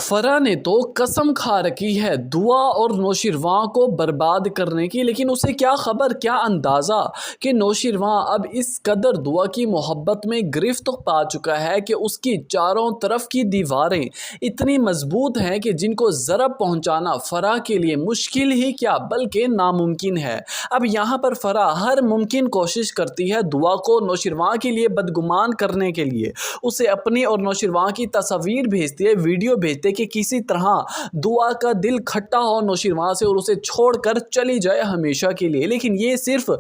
फराह ने तो कसम खा रखी है दुआ और नौशिरवां को बर्बाद करने की, लेकिन उसे क्या खबर, क्या अंदाज़ा कि नौशिरवां अब इस कदर दुआ की मोहब्बत में गिरफ्त पा चुका है कि उसकी चारों तरफ की दीवारें इतनी मजबूत हैं कि जिनको ज़रब पहुंचाना फराह के लिए मुश्किल ही क्या बल्कि नामुमकिन है। अब यहाँ पर फराह हर मुमकिन कोशिश करती है दुआ को नौशिरवां के लिए बदगुमान करने के लिए। उसे अपनी और नौशिरवां की तस्वीर भेजती है, वीडियो भेजती है कि किसी तरह दुआ का दिल खट्टा हो नौशिरवां से और उसे छोड़कर चली जाए हमेशा के लिए। लेकिन ये सिर्फ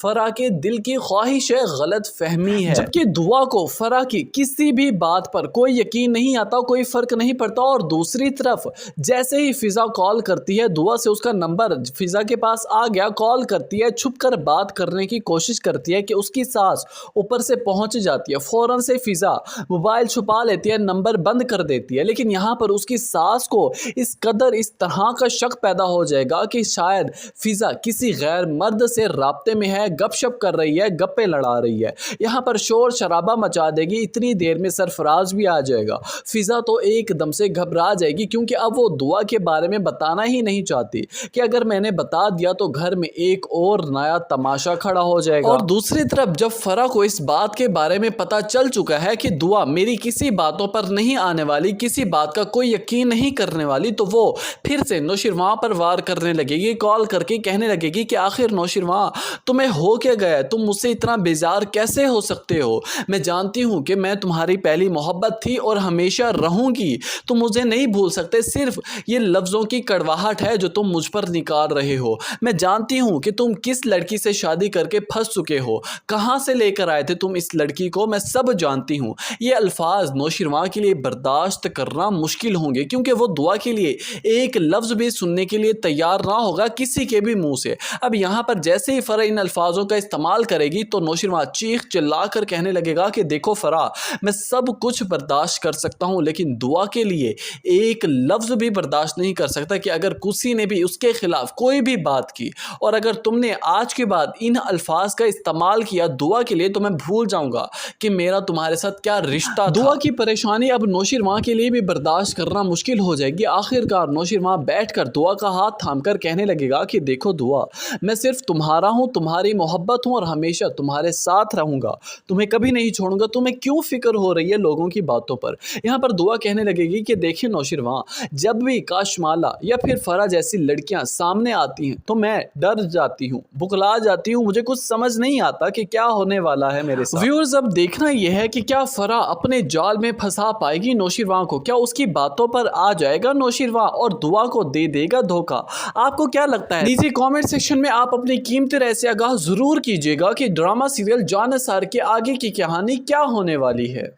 फराह के दिल की ख्वाहिश है, गलत फहमी है। जबकि दुआ को फराह की किसी भी बात पर कोई यकीन नहीं आता, कोई फ़र्क नहीं पड़ता। और दूसरी तरफ जैसे ही फ़िज़ा कॉल करती है, दुआ से उसका नंबर फ़िज़ा के पास आ गया, कॉल करती है, छुप कर बात करने की कोशिश करती है कि उसकी सास ऊपर से पहुंच जाती है। फ़ौरन से फ़िज़ा मोबाइल छुपा लेती है, नंबर बंद कर देती है। लेकिन यहाँ पर उसकी सास को इस कदर इस तरह का शक पैदा हो जाएगा कि शायद फ़िज़ा किसी गैर मर्द से राब्ते में है, गपशप कर रही है, गप्पे लड़ा रही है। यहाँ पर शोर शराबा मचा देगी। इतनी देर में सरफराज भी आ जाएगा। फ़िज़ा तो एकदम से घबरा जाएगी क्योंकि अब वो दुआ के बारे में बताना ही नहीं चाहती कि अगर मैंने बता दिया तो घर में एक और नया तमाशा खड़ा हो जाएगा। और दूसरी तरफ जब फराह को इस बात के बारे में पता चल चुका है कि दुआ मेरी किसी बातों पर नहीं आने वाली, किसी बात का कोई यकीन नहीं करने वाली, तो वो फिर से नौशिरवां पर वार करने लगेगी। कॉल करके कहने लगेगी कि आखिर नौशिरवां तुम्हें हो क्या गया, तुम मुझसे इतना बेजार कैसे हो सकते हो। मैं जानती हूँ कि मैं तुम्हारी पहली मोहब्बत थी और हमेशा रहूँगी, तुम मुझे नहीं भूल सकते। सिर्फ ये लफ्ज़ों की कड़वाहट है जो तुम मुझ पर निकाल रहे हो। मैं जानती हूँ कि तुम किस लड़की से शादी करके फंस चुके हो, कहाँ से लेकर आए थे तुम इस लड़की को, मैं सब जानती हूँ। ये अल्फाज नौशिरवां के लिए बर्दाश्त करना मुश्किल होंगे क्योंकि वो दुआ के लिए एक लफ्ज़ भी सुनने के लिए तैयार ना होगा किसी के भी मुंह से। अब यहाँ पर जैसे ही फराह इन अल्फाजों का इस्तेमाल करेगी तो नौशिरवां चीख चिल्ला कर कहने लगेगा कि देखो फराह, मैं सब कुछ बर्दाश्त कर सकता हूँ लेकिन दुआ के लिए एक लफ्ज़ भी बर्दाश्त नहीं कर सकता कि अगर किसी ने भी उसके खिलाफ कोई भी बात की और अगर तुमने आज के बाद इन अल्फाज का इस्तेमाल किया दुआ के लिए तो मैं भूल जाऊंगा कि मेरा तुम्हारे साथ क्या रिश्ता था। दुआ की परेशानी अब नौशिरवां के लिए भी बर्दाश्त करना मुश्किल हो जाएगी। आखिरकार नौशिरवां बैठकर दुआ का हाथ थामकर कहने लगेगा कि देखो दुआ, मैं सिर्फ तुम्हारा हूँ, तुम्हारी मोहब्बत हूँ और हमेशा तुम्हारे साथ रहूँगा, तुम्हें कभी नहीं छोड़ूंगा। तुम्हें क्यों फिक्र हो रही है लोगों की बातों पर। यहाँ पर दुआ कहने लगेगी कि देखिए नौशिरवां, जब भी काशमाला या फिर फराह जैसी लड़कियां सामने आती हैं तो मैं डर जाती हूँ, बुखला जाती हूँ, मुझे कुछ समझ नहीं आता कि क्या होने वाला है मेरे साथ। व्यूअर्स, अब देखना यह है कि क्या फराह अपने जाल में फंसा पाएगी नौशिरवां को, क्या उसकी बातों पर आ जाएगा नौशिरवां और दुआ को दे देगा धोखा। आपको क्या लगता है? नीचे कमेंट सेक्शन में आप अपनी कीमती राय से आगाह जरूर कीजिएगा कि ड्रामा सीरियल जान निसार के आगे की कहानी क्या होने वाली है।